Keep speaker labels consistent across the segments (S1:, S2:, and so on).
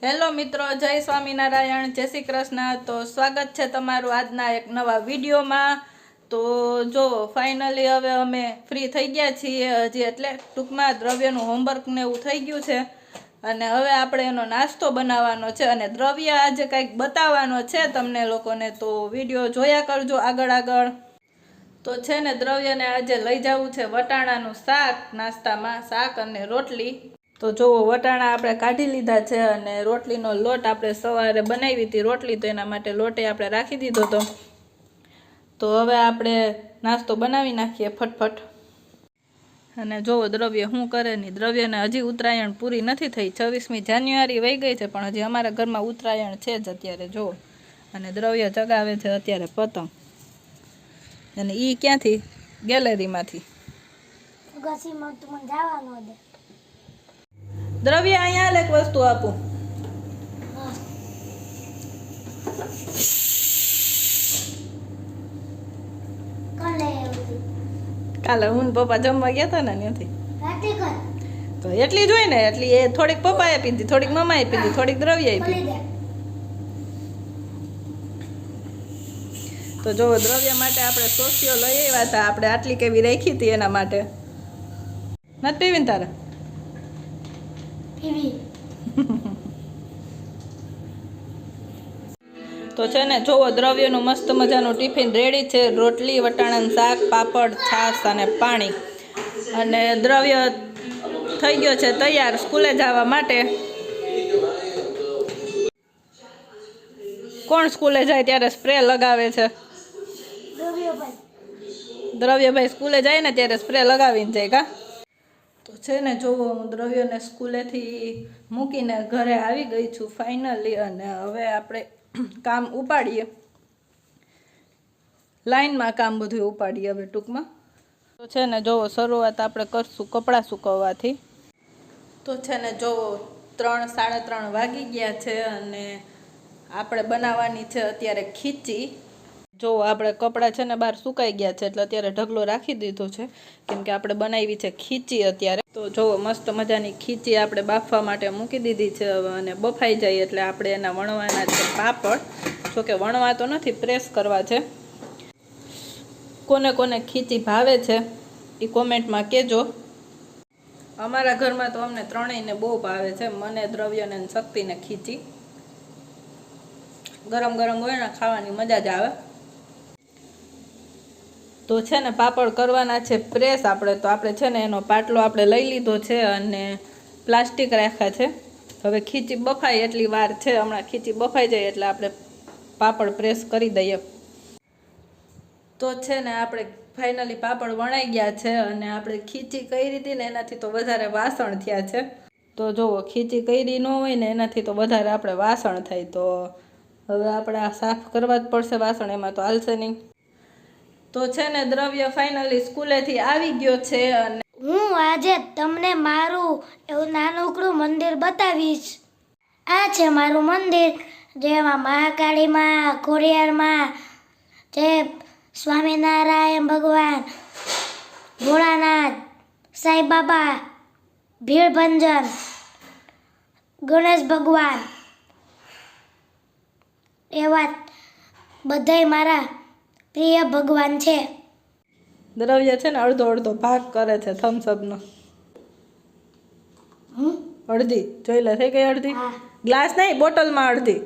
S1: Hello મિત્રો, જય સ્વામિનારાયણ, જય શ્રી કૃષ્ણ। તો સ્વાગત છે તમારું આજના એક નવા વિડીયોમાં। તો જો ફાઇનલી હવે અમે ફ્રી થઈ ગયા છીએ હજી, એટલે ટૂંકમાં દ્રવ્યનું હોમવર્ક ને એવું થઈ ગયું છે અને હવે આપણે એનો નાસ્તો બનાવવાનો છે અને દ્રવ્ય આજે કંઈક બતાવવાનો છે તમને લોકોને, તો વિડીયો જોયા કરજો આગળ। તો છે ને દ્રવ્યને આજે લઈ જવું છે વટાણાનું શાક, નાસ્તામાં શાક અને રોટલી। તો જો વટાણા આપણે કાઢી લીધા છે અને રોટલીનો લોટ આપણે સવારે બનાવી હતી રોટલી, તો એના માટે લોટે આપણે રાખી દીધો હતો। તો હવે આપણે નાસ્તો બનાવી નાખીએ ફટફટ। અને જો દ્રવ્ય શું કરે નહીં, દ્રવ્યને હજી ઉત્તરાયણ પૂરી નથી થઈ, 26મી જાન્યુઆરી વહી ગઈ છે પણ હજી અમારા ઘરમાં ઉત્તરાયણ છે જ અત્યારે જો। અને દ્રવ્ય ચગાવે છે અત્યારે પતંગ, અને ઈ ક્યાંથી? ગેલેરીમાંથી। દ્રવ્ય અહીંયા એક વસ્તુ આપું। કાલે હું પપ્પા જમવા ગયા હતા ને ત્યાંથી, તો એટલી જ હોય ને, એટલી એ થોડીક પપ્પાએ પીધી, થોડીક મમ્માએ પીધી, થોડીક દ્રવ્યએ પીધી। તો જો દ્રવ્ય માટે આપણે સોસિયો લઈ આવ્યા હતા, આપણે આટલી કેવી રાખી હતી એના માટે। નથી પીવી ને તારે? તો છે ને જોવો દ્રવ્યનું મસ્ત મજાનું ટિફિન રેડી છે, રોટલી, વટાણાનું શાક, પાપડ, છાશ અને પાણી। અને દ્રવ્ય થઈ ગયો છે તૈયાર સ્કૂલે જવા માટે। કોણ સ્કૂલે જાય ત્યારે સ્પ્રે લગાવે છે? દ્રવ્યભાઈ સ્કૂલે જાય ને ત્યારે સ્પ્રે લગાવીને જાય કા? તો છે ને જોવો હું દ્રવ્યને સ્કૂલેથી મૂકીને ઘરે આવી ગઈ છું ફાઇનલી, અને હવે આપણે કામ ઉપાડીએ, લાઈનમાં કામ બધું ઉપાડીએ હવે ટૂંકમાં। તો છે ને જોવો શરૂઆત આપણે કરશું કપડાં સુકવવાથી। તો છે ને જોવો 3 સાડા 3 વાગી ગયા છે અને આપણે બનાવવાની છે અત્યારે ખીચી। જો આપણે કપડાં છે ને બહાર સુકાઈ ગયા છે એટલે અત્યારે ઢગલો રાખી દીધો છે, કેમ કે આપણે બનાવી છે ખીચી અત્યારે। તો જો મસ્ત મજાની ખીચી આપણે બાફવા માટે મૂકી દીધી છે હવે, અને બફાઈ જાય એટલે આપણે એના વણવાના છે પાપડ। જોકે વણવા તો નથી, પ્રેસ કરવા છે। કોને કોને ખીચી ભાવે છે એ કોમેન્ટમાં કહેજો। અમારા ઘરમાં તો અમને ત્રણેયને બહુ ભાવે છે, મને, દ્રવ્યને શક્તિને ખીચી। ગરમ ગરમ હોય ને ખાવાની મજા જ આવે। તો છે ને પાપડ કરવાના છે પ્રેસ આપણે, તો આપણે છે ને એનો પાટલો આપણે લઈ લીધો છે અને પ્લાસ્ટિક રાખ્યા છે। હવે ખીચી બફાય એટલી વાર છે, હમણાં ખીચી બફાઈ જાય એટલે આપણે પાપડ પ્રેસ કરી દઈએ। તો છે ને આપણે ફાઇનલી પાપડ વણાઈ ગયા છે અને આપણે ખીચી કરી હતી ને એનાથી તો વધારે વાસણ થયા છે। તો જુઓ ખીચી કરી ન હોય ને એનાથી તો વધારે આપણે વાસણ થાય, તો હવે આપણે આ સાફ કરવા જ પડશે વાસણ, એમાં તો હાલશે નહીં। તો છે ને દ્રવ્ય ફાઇનલી સ્કૂલેથી આવી ગયો છે અને
S2: હું આજે તમને મારું એવું નાનકડું મંદિર બતાવીશ। આ છે મારું મંદિર, જેમાં મહાકાળીમાં, ખોડિયારમાં, જે સ્વામિનારાયણ ભગવાન, ભોળાનાથ, સાંઈ બાબા, ભીડભંજન, ગણેશ ભગવાન, એવા બધાય મારા પ્રિય ભગવાન છે।
S1: દ્રવ્ય છે ને અડધો અડધો ભાગ કરે છે થમ્સઅપનો, અડધી જોઈ લે, થઈ ગઈ અડધી? ગ્લાસ નહીં, બોટલમાં અડધી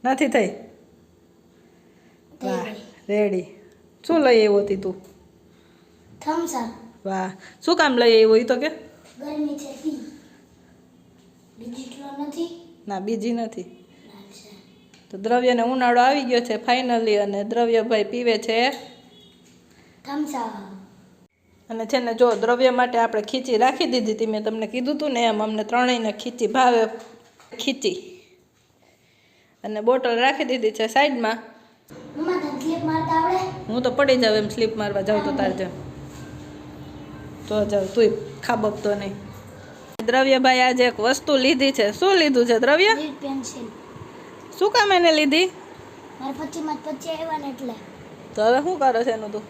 S1: નથી થઈ? વાહ, રેડી। શું લઈ આવ્યો હતી તું?
S2: થમ્સઅપ।
S1: વાહ, શું કામ લઈ આવ્યો એ તો કે?
S2: ગરમી છે તી, બીજી તો નથી
S1: ના, બીજી નથી। તો દ્રવ્યને ઉનાળો આવી ગયો છે ફાઇનલી, અને દ્રવ્યભાઈ પીવે છે
S2: થમ્સઅપ।
S1: અને છે ને જો દ્રવ્ય માટે આપણે ખીચી રાખી દીધી હતી, મેં તમને કીધું હતું ને એમ, અમને ત્રણેયને ખીચી ભાવે ખીચી, અને બોટલ રાખી દીધી છે સાઈડમાં। હું તો પડી જાવ એમ સ્લીપ મારવા જાઉં તો તાર જેમ તો જાવ, તું ખાબકતો નહીં। દ્રવ્યભાઈ આજે એક વસ્તુ લીધી છે। શું લીધું છે દ્રવ્ય?
S2: પેન્સિલ।
S1: શું કામ એને લીધી?
S2: મારે 25 આવ્યા ને એટલે।
S1: તો હવે શું કરો છે એનું તું?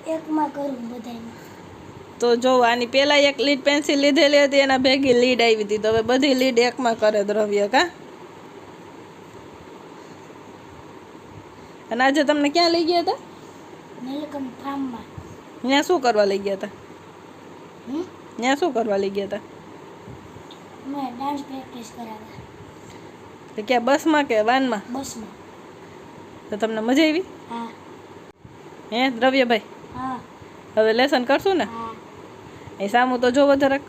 S2: એકમાં કરું બધામાં।
S1: તો જો આની પહેલા એક લીડ પેન્સિલ લીધેલી હતી, એના ભેગી લીડ આવી હતી, તો હવે બધી લીડ એકમાં કરે દ્રવ્ય. કા અને આજે તમને ક્યાં લઈ ગયા હતા?
S2: નીલકંઠ ફાર્મમાં.
S1: ત્યાં શું કરવા લઈ ગયા હતા?
S2: હમ?
S1: ત્યાં શું કરવા લઈ ગયા હતા?
S2: અમે ડાન્સ પ્રેક્ટિસ કરાવ્યા
S1: તો ક્યાં બસમાં કે વાનમાં?
S2: બસમાં.
S1: તો તમને મજા આવી?
S2: હા.
S1: હે દ્રવ્યભાઈ,
S2: હા.
S1: હવે લેસન કરશું ને?
S2: હા.
S1: એ સામું તો જોવો જરાક,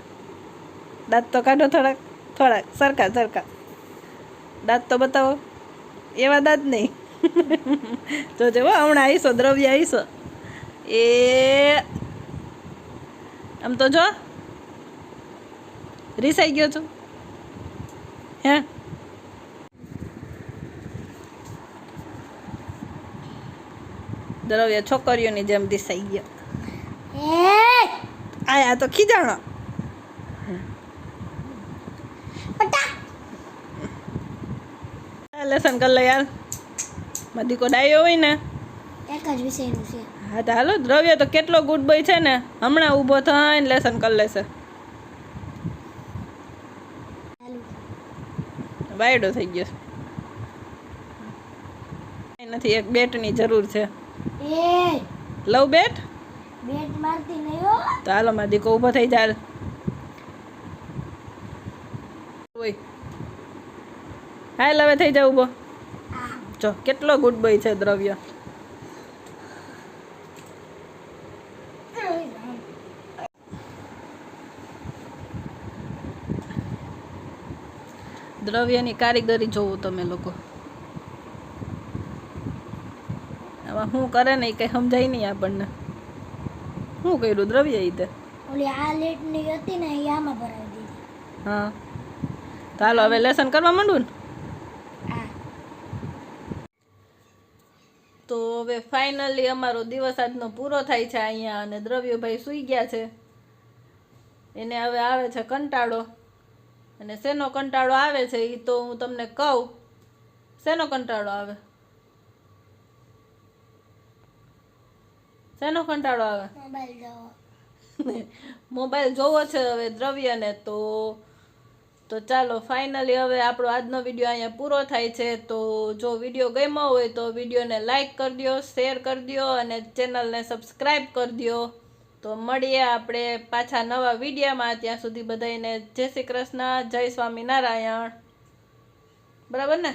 S1: દાંત તો કાઢો થોડાક થોડાક, સરખા સરખા દાંત તો બતાવો. એવા દાંત નહીં. તો જો હમણાં આવીશો દ્રવ્ય, આવીશો એ આમ તો જો રીસાઈ ગયો છું. હે દ્રવ્ય છોકરીઓની જેમ દિસાઈ ગયો. આ તો ખીજાણો. લેસન કર લે યાર, મારી દીકો ડાયો હોય ને.
S2: એક જ વિષયનું છે.
S1: હા તો હાલો, દ્રવ્ય તો કેટલો ગુડ બોય છે ને, હમણાં ઊભો થઈને લેસન કરી લેશે. વાયડો થઈ ગયો નથી. એક બેટની જરૂર છે. લવ બેટ.
S2: બેટ મારતી નહીં હો.
S1: તો હાલો, મારી દીકો ઊભો થઈ જાય. હાલ હવે થઈ જાય ઊભો. જો કેટલો ગુડ બોય છે દ્રવ્ય. દ્રવ્યની કારીગરી જોવો તમે લોકો. આમાં શું કરે ને એ કઈ સમજાય નહીં આપણને. શું કર્યું દ્રવ્ય એ તે?
S2: ઓલી આ લેટની હતી ને એ આમાં ભરાવી દીધી.
S1: હા તો હાલો હવે લેસન કરવા માંડું ને.
S2: હા.
S1: તો હવે ફાઇનલી અમારો દિવસ આજનો પૂરો થાય છે અહીંયા, અને દ્રવ્યભાઈ સૂઈ ગયા છે. એને હવે આવે છે કંટાળો, અને શેનો કંટાળો આવે છે એ તો હું તમને કહું. શેનો કંટાળો આવે? શેનો કંટાળો આવે?
S2: મોબાઈલ જોવો.
S1: મોબાઈલ જોવો છે હવે દ્રવ્યને. તો ચાલો ફાઇનલી હવે આપણો આજનો વિડીયો અહીંયા પૂરો થાય છે. તો જો વિડીયો ગમ્યો હોય તો વિડીયોને લાઈક કરી દો, શેર કરી દો અને ચેનલને સબસ્ક્રાઈબ કરી દો. તો મળીએ આપણે પાછા નવા વિડીયોમાં. ત્યાં સુધી બધાને જય શ્રી કૃષ્ણ, જય સ્વામિનારાયણ. બરાબર ને?